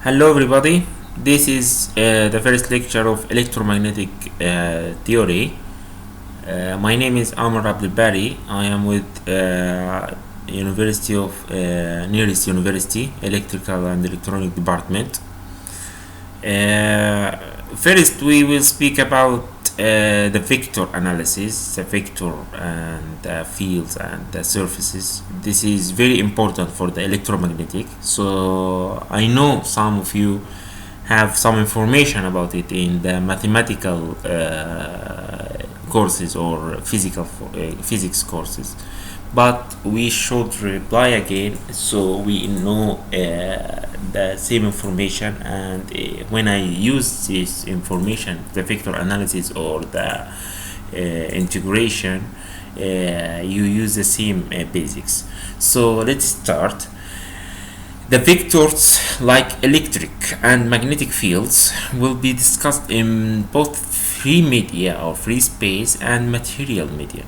Hello everybody, this is the first lecture of electromagnetic theory. My name is Amr Abdelbari. I am with University of nearest University, Electrical and Electronic Department. First we will speak about the vector analysis, the vector and the fields and the surfaces. This is very important for the electromagnetic. So I know some of you have some information about it in the mathematical courses or physics courses, but we should reply again so we know the same information, and when I use this information, the vector analysis or the integration, you use the same basics. So let's start. The vectors like electric and magnetic fields will be discussed in both free media or free space and material media.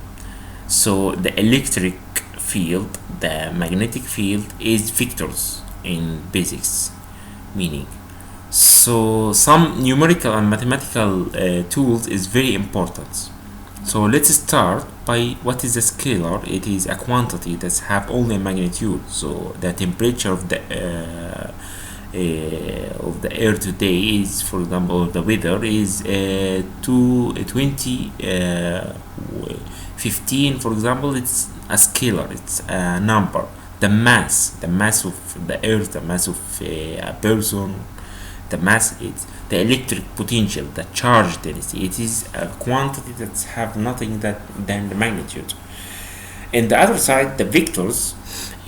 So the electric field, the magnetic field is vectors in basics meaning. So some numerical and mathematical tools is very important. So let's start by what is a scalar. It is a quantity that have only a magnitude. So the temperature of the air today is, for example, the weather is 15, for example. It's a scalar, it's a number. The mass of the earth, the mass of a person, the mass is the electric potential, the charge density. It is a quantity that have nothing than the magnitude. And the other side, the vectors,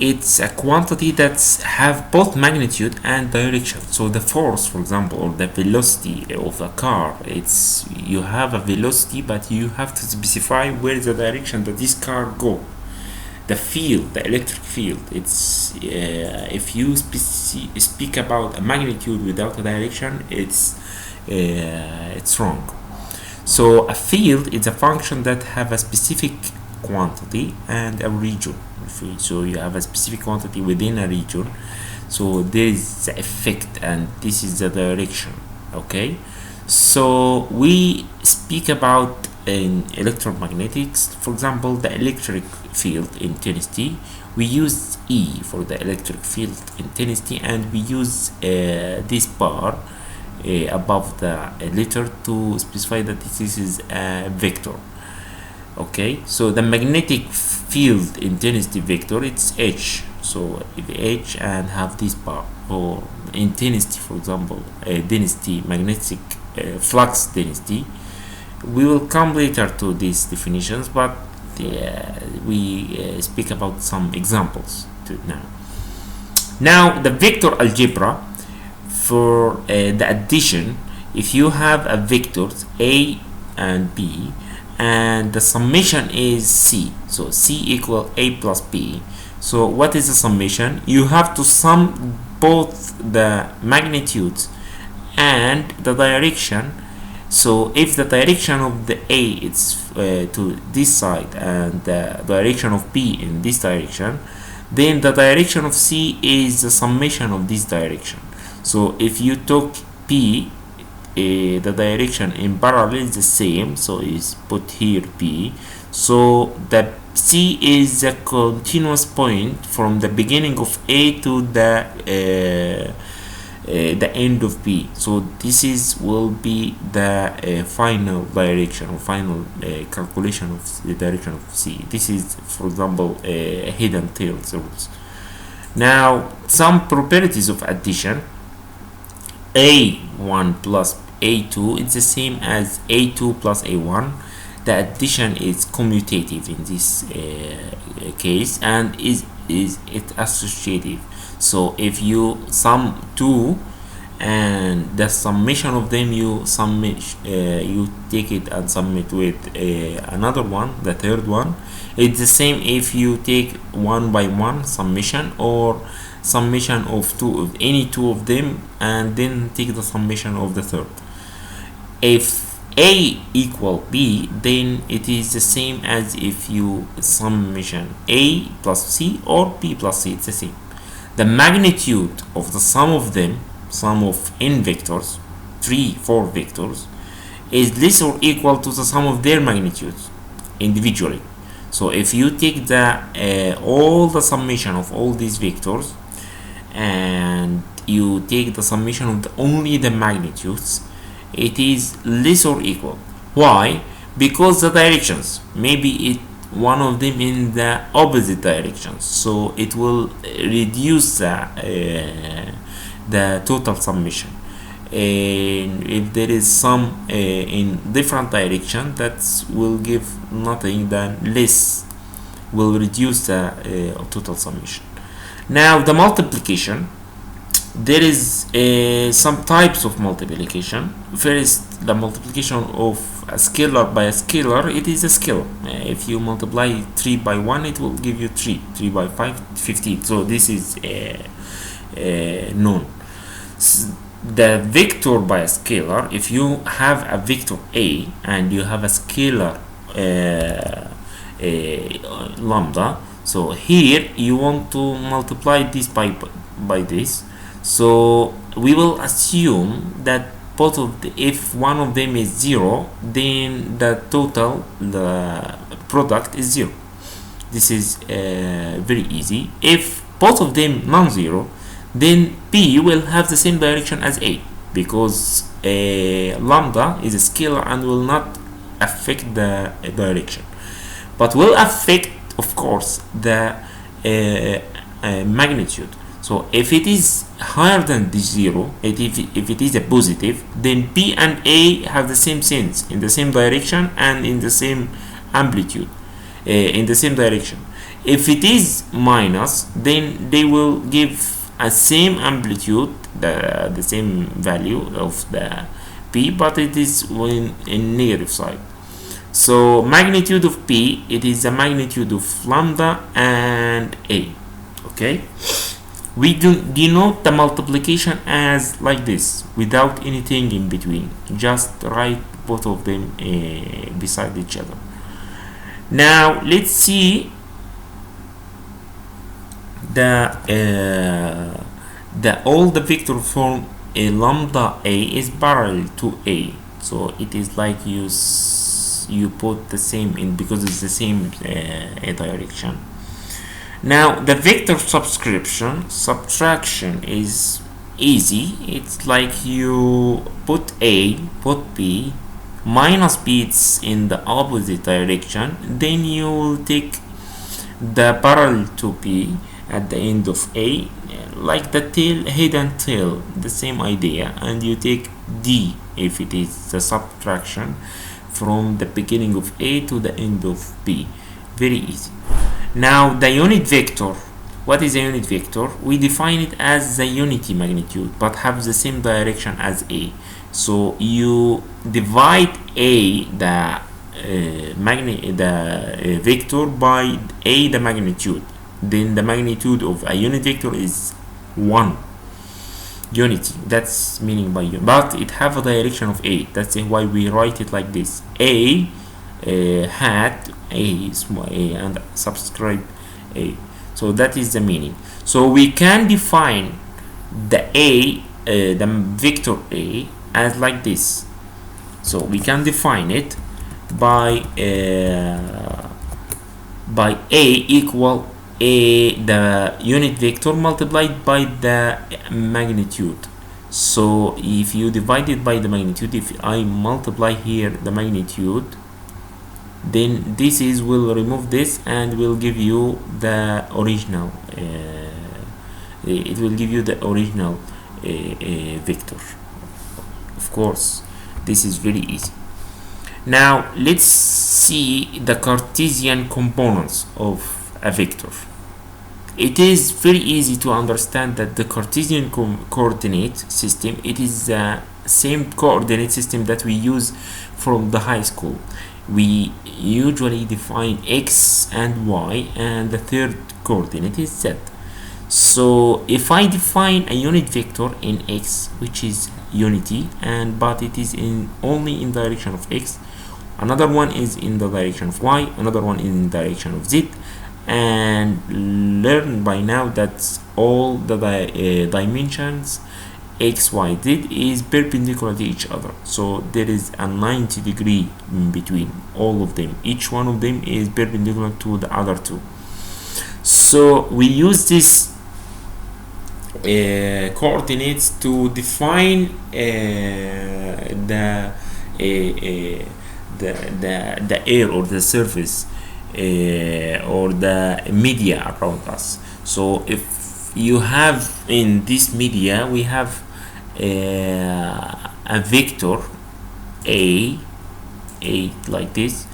it's a quantity that have both magnitude and direction. So the force, for example, or the velocity of a car, it's you have a velocity, but you have to specify where the direction that this car go. The field, the electric field, it's if you speak about a magnitude without a direction, it's wrong. So a field is a function that have a specific quantity and a region. So you have a specific quantity within a region. So there is the effect, and this is the direction. Okay. So we speak about in electromagnetics, for example, the electric field intensity. We use E for the electric field intensity, and we use this bar above the letter to specify that this is a vector. Okay, so the magnetic field intensity vector, it's H. So if H and have this bar for intensity, for example, density, magnetic flux density. We will come later to these definitions, but we speak about some examples now. Now the vector algebra for the addition. If you have a vectors A and B, and the summation is C, so C equal A plus B. So what is the summation? You have to sum both the magnitudes and the direction. So if the direction of the A is to this side and the direction of B in this direction, then the direction of C is the summation of this direction. So if you took P, the direction in parallel is the same, so is put here P. So the C is a continuous point from the beginning of A to the end of B. So this will be the final direction or final calculation of the direction of C. This is, for example, head and tails rules. Now some properties of addition. A1 plus A2 is the same as A2 plus A1. The addition is commutative in this case, and is it associative. So if you sum two and the summation of them, you take it and sum it with another one, the third one. It's the same if you take one by one summation, or summation of any two of them, and then take the summation of the third. If A equal B, then it is the same as if you summation A plus C or B plus C. It's the same. The magnitude of the sum of them sum of n vectors, 4 vectors, is less or equal to the sum of their magnitudes individually. So if you take the all the summation of all these vectors and you take the summation of only the magnitudes, it is less or equal. Why? Because the directions, maybe it one of them in the opposite direction, so it will reduce the total summation. And if there is some in different direction, that will give nothing than less, will reduce the total summation. Now the multiplication, there is some types of multiplication. First, the multiplication of a scalar by a scalar, it is a scalar. If you multiply 3 by 1, it will give you 3 by 5, 15. So this is known. The vector by a scalar, if you have a vector a and you have a scalar lambda, so here you want to multiply this by this, so we will assume that both of if one of them is 0, then the total, the product is 0. This is very easy. If both of them non-zero, then P will have the same direction as A, because lambda is a scalar and will not affect the direction, but will affect, of course, the magnitude. So if it is higher than the 0, if it is a positive, then P and A have the same sense, in the same direction and in the same amplitude, in the same direction. If it is minus, then they will give a same amplitude, the same value of the P, but it is in negative side. So magnitude of P, it is the magnitude of lambda and A. Okay, we denote the multiplication as like this, without anything in between. Just write both of them beside each other. Now let's see all the vector form a lambda A is parallel to A. So it is like you put the same in, because it's the same direction. Now the vector subtraction is easy. It's like you put A, put B, minus B, it's in the opposite direction, then you will take the parallel to P at the end of A, like the tail, head and tail, the same idea, and you take D if it is the subtraction from the beginning of A to the end of B. Very easy. Now the unit vector, what is a unit vector? We define it as the unity magnitude but have the same direction as A. So you divide A, the vector, by A, the magnitude, then the magnitude of a unit vector is 1. Unity, that's meaning by unit, but it have a direction of A. That's why we write it like this: A hat A, small a, and subscribe A. So that is the meaning. So we can define the A, the vector A, as like this. So we can define it by A equal the unit vector multiplied by the magnitude. So if you divide it by the magnitude, if I multiply here the magnitude, then this is will remove this and will give you the original it will give you the original vector. Of course, this is very easy. Now let's see the Cartesian components of a vector. It is very easy to understand that the Cartesian coordinate system, it is the same coordinate system that we use from the high school. We usually define x and y, and the third coordinate is z. So if I define a unit vector in x, which is unity, but it is only in direction of x, another one is in the direction of y, another one is in the direction of z, and learn by now that all the dimensions x, y, z is perpendicular to each other, so there is a 90 degree in between all of them. Each one of them is perpendicular to the other two. So we use this coordinates to define the air or the surface or the media around us. So if you have in this media, we have a vector a like this,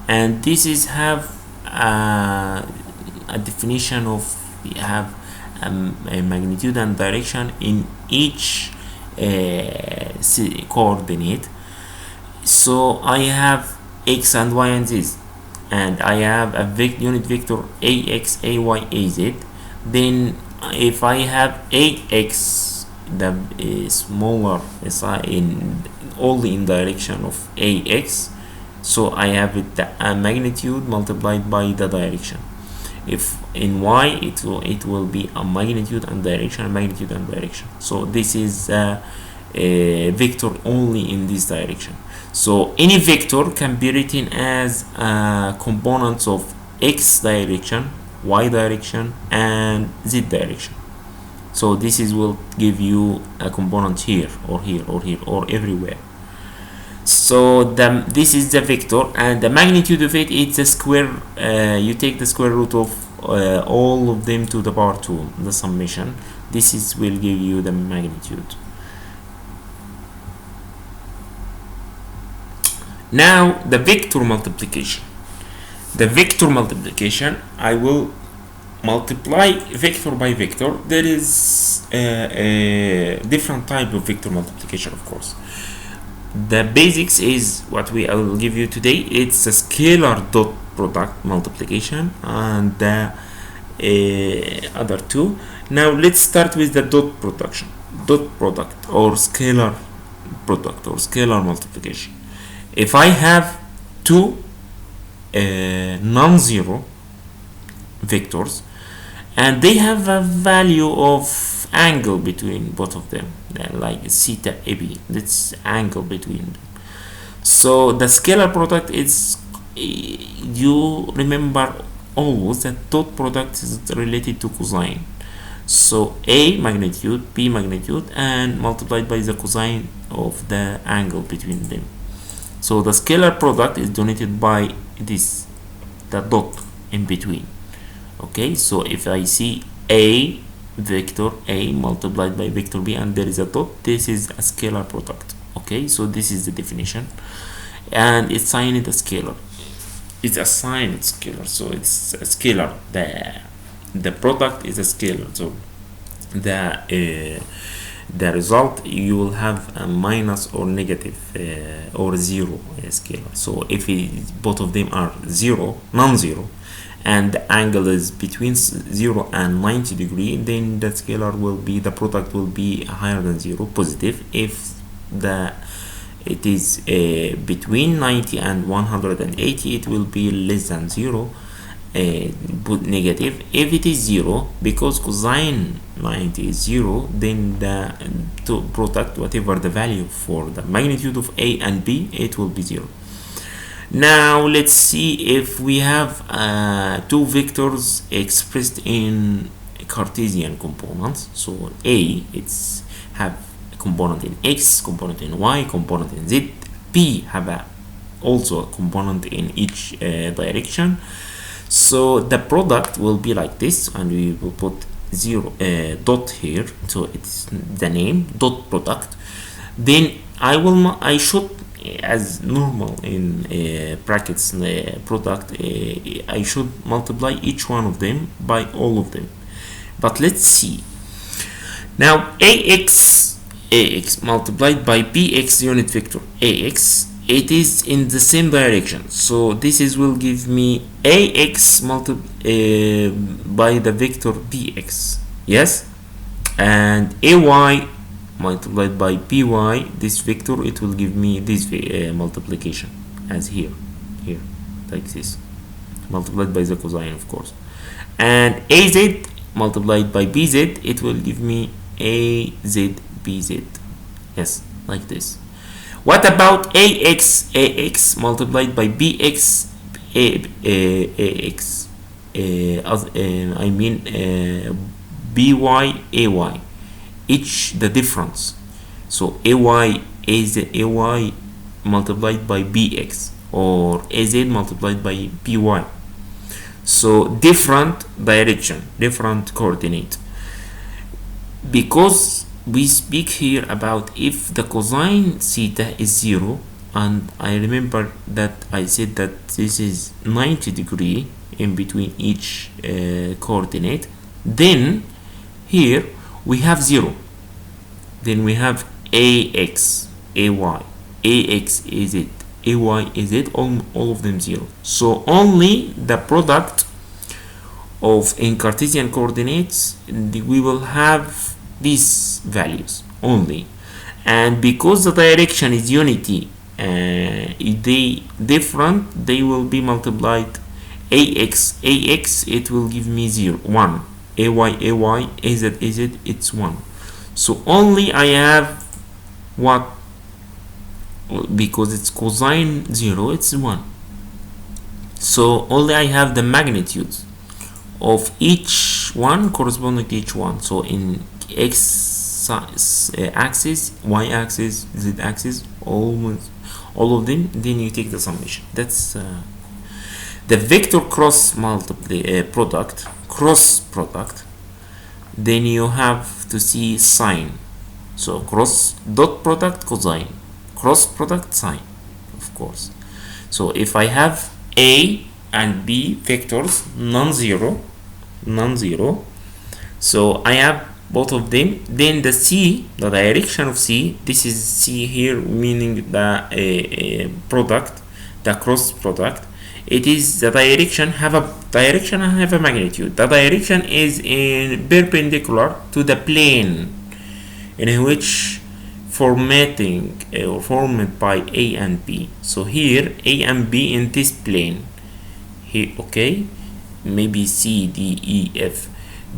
and this is have a definition of, we have a magnitude and direction in each coordinate. So I have x and y and z, and I have a unit vector ax, ay, az. Then if I have ax, the smaller in only in direction of ax, so I have it the magnitude multiplied by the direction. If in y, it will be a magnitude and direction, magnitude and direction. So this is a vector only in this direction. So any vector can be written as components of x direction, y direction, and z direction. So this is will give you a component here or here or here or everywhere. So this is the vector, and the magnitude of it is the square. You take the square root of all of them to the power 2, the summation. This is will give you the magnitude. Now the vector multiplication. The vector multiplication, I will multiply vector by vector. There is a different type of vector multiplication, of course. The basics is what I will give you today. It's a scalar dot product multiplication and the other two. Now let's start with the dot product or scalar product or scalar multiplication. If I have two non-zero vectors and they have a value of angle between both of them, like theta AB, that's angle between them. So the scalar product is, you remember always that dot product is related to cosine. So A magnitude, B magnitude, and multiplied by the cosine of the angle between them. So the scalar product is denoted by this, the dot in between. Okay, so if I see A vector A multiplied by vector B and there is a dot, this is a scalar product. Okay, so this is the definition, and it's assigned a scalar. It's assigned scalar, so it's a scalar. The product is a scalar. So the result, you will have a minus or negative or zero scalar. So if both of them are zero, non-zero, and the angle is between 0 and 90 degree, then the scalar will be, the product will be higher than 0, positive. If it is between 90 and 180, it will be less than 0, negative. If it is 0, because cosine 90 is 0, then the product, whatever the value for the magnitude of A and B, it will be 0. Now let's see if we have two vectors expressed in Cartesian components. So A, it's have a component in X, component in Y, component in Z. B have also a component in each direction. So the product will be like this, and we will put dot here, so it's the name dot product. Then I should, as normal in brackets product, I should multiply each one of them by all of them. But let's see. Now ax multiplied by bx unit vector ax, it is in the same direction, so this will give me ax by the vector bx, yes, and ay multiplied by by this vector, it will give me this multiplication as here like this, multiplied by the cosine, of course. And az multiplied by bz, it will give me az bz. Yes, like this. What about ax multiplied by bx ax? I mean by ay. Each the difference. So ay is ay multiplied by bx, or az multiplied by by. So different direction, different coordinate. Because we speak here about if the cosine theta is 0, and I remember that I said that this is 90 degree in between each coordinate, then here we have 0, then we have ax, ay, ax is it, ay is it, all of them 0. So only the product of in Cartesian coordinates we will have these values only, and because the direction is unity, they different, they will be multiplied. Ax it will give me 0 1, ay az it's 1. So only I have what, because it's cosine 0, it's 1. So only I have the magnitudes of each one corresponding to each one. So in x axis, y axis, z axis, almost all of them, then you take the summation. That's the vector cross product, cross product. Then you have to see sine. So cross dot product cosine, cross product sine, of course. So if I have a and b vectors non-zero, so I have both of them, then the c, the direction of c, this is c here, meaning the product, the cross product, it is the direction, have a direction and have a magnitude. The direction is in perpendicular to the plane in which formatting or formed by a and b. So here a and b in this plane here, okay, maybe c d e f,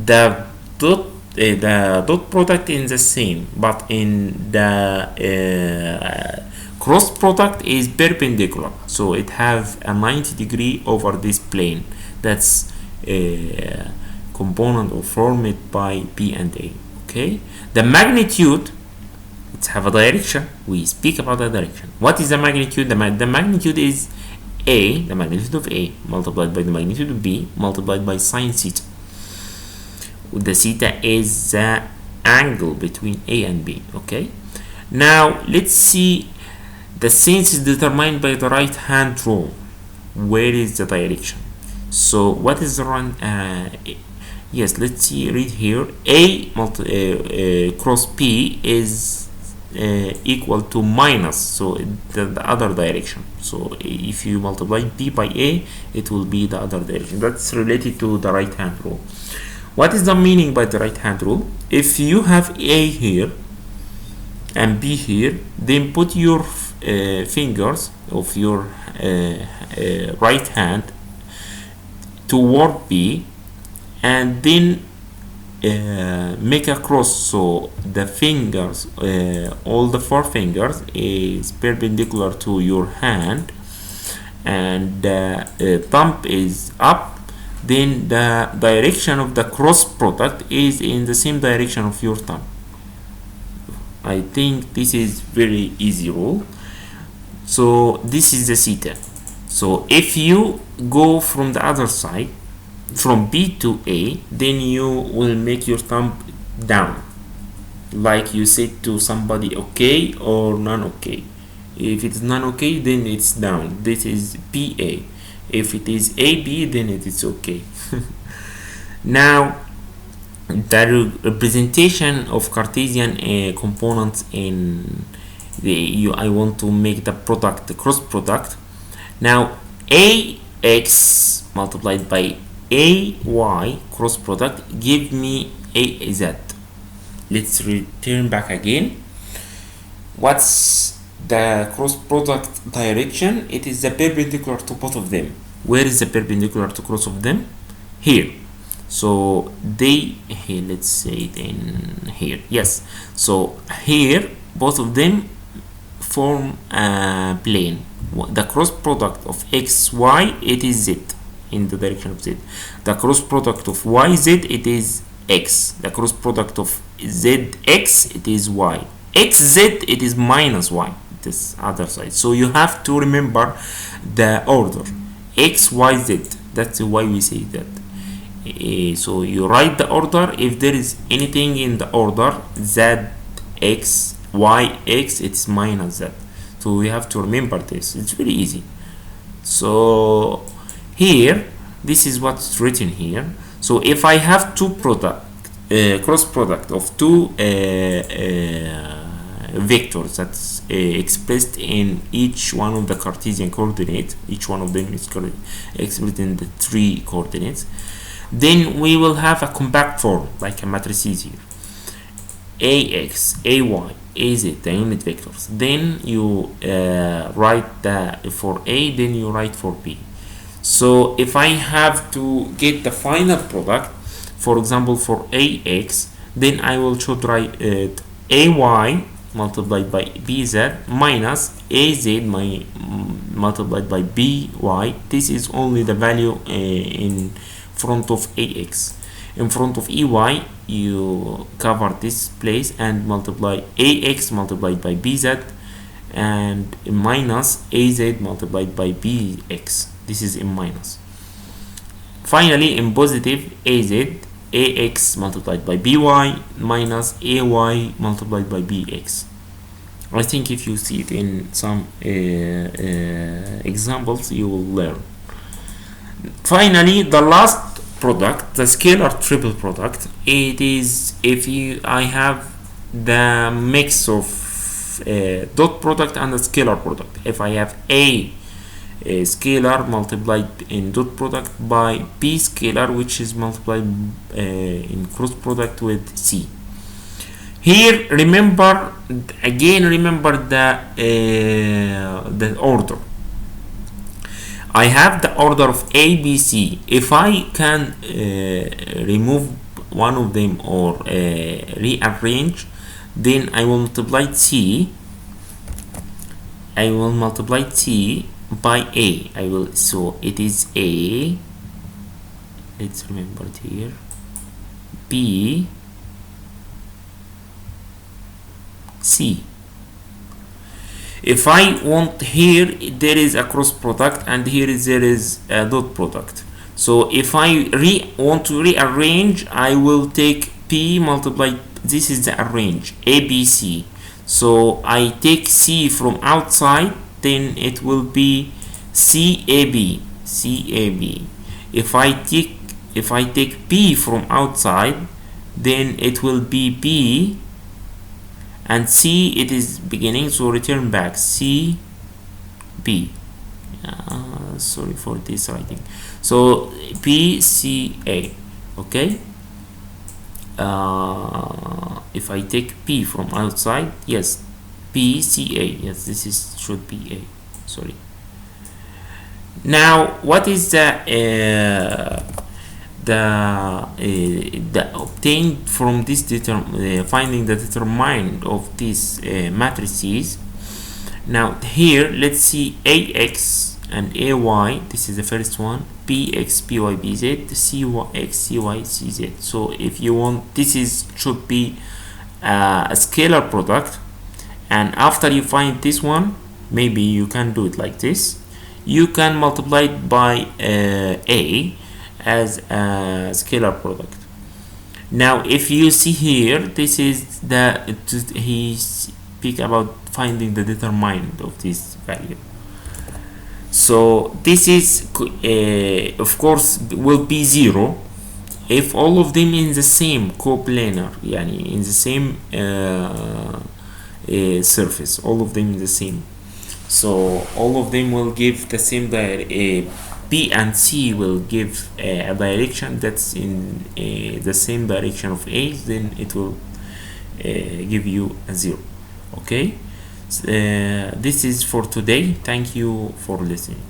the dot product in the same, but in the cross product is perpendicular, so it have a 90 degree over this plane. That's a component or formed by b and a. Okay, the magnitude, let's have a direction. We speak about the direction. What is the magnitude? The magnitude is a, the magnitude of a multiplied by the magnitude of b multiplied by sine theta. The theta is the angle between a and b. Okay, now let's see the sense is determined by the right hand rule. Where is the direction? So what is the run? Yes, let's see, read here. A cross p is equal to minus, so the other direction. So if you multiply b by a, it will be the other direction. That's related to the right hand rule. What is the meaning by the right hand rule? If you have a here and b here, then put your fingers of your right hand toward b, and then make a cross, so the fingers, all the 4 fingers is perpendicular to your hand, and the thumb is up, then the direction of the cross product is in the same direction of your thumb. I think this is very easy rule. So this is the theta. So if you go from the other side, from b to a, then you will make your thumb down, like you said to somebody okay or non okay. If it's non okay, then it's down. This is pa. If it is ab, then it is okay. Now the representation of Cartesian components in the I want to make the product, the cross product. Now ax multiplied by ay cross product give me az. Let's return back again. What's the cross product direction? It is the perpendicular to both of them. Where is the perpendicular to cross of them? Here. So they here, let's say it in here, yes. So here both of them form a plane. The cross product of x y, it is z, in the direction of z. The cross product of y z, it is x. The cross product of z x, it is y. X z, it is minus y, this other side. So you have to remember the order x y z. That's why we say that. So you write the order. If there is anything in the order z x y x, it's minus z. So we have to remember this. It's very easy. So here, this is what's written here. So if I have two cross product of two vectors that's expressed in each one of the Cartesian coordinates, each one of them is expressed in the 3 coordinates, then we will have a compact form like a matrices here: ax, ay, az, the unit vectors. Then you write the for a, then you write for b. So if I have to get the final product, for example for ax, then I will should write ay multiplied by bz minus az multiplied by by. This is only the value in front of ax. In front of ey, you cover this place and multiply ax multiplied by bz and minus az multiplied by bx. This is in minus. Finally, in positive, ax multiplied by by minus ay multiplied by bx. I think if you see it in some examples, you will learn. Finally, the last product, the scalar triple product, it is if I have the mix of dot product and a scalar product. If I have a scalar multiplied in dot product by b scalar, which is multiplied in cross product with c. Here, remember the order. I have the order of A, B, C. If I can remove one of them or rearrange, then I will multiply C. I will multiply C by A. So it is A. Let's remember it here. B, C. If I want here, there is a cross product, and here there is a dot product. So if I want to rearrange, I will take P multiplied. This is the arrange ABC. So I take C from outside, then it will be CAB. If I take P from outside, then it will be B. And C, it is beginning, so return back C B. Sorry for this writing. So P C A. Okay. If I take P from outside, yes, P C A. Yes, this is should be A. Sorry. Now, what is the obtained from this finding the determinant of these matrices? Now here, let's see ax and ay. This is the first one. Bx, by, bz, cyx, cy, cz. So if you want, this should be a scalar product, and after you find this one, maybe you can do it like this. You can multiply it by a as a scalar product. Now if you see here, this is he speak about finding the determinant of this value. So this is of course will be 0 if all of them in the same coplanar, yani in the same surface, all of them in the same. So all of them will give the same B and C will give a direction that's in the same direction of A, then it will give you a 0. Okay, this is for today. Thank you for listening.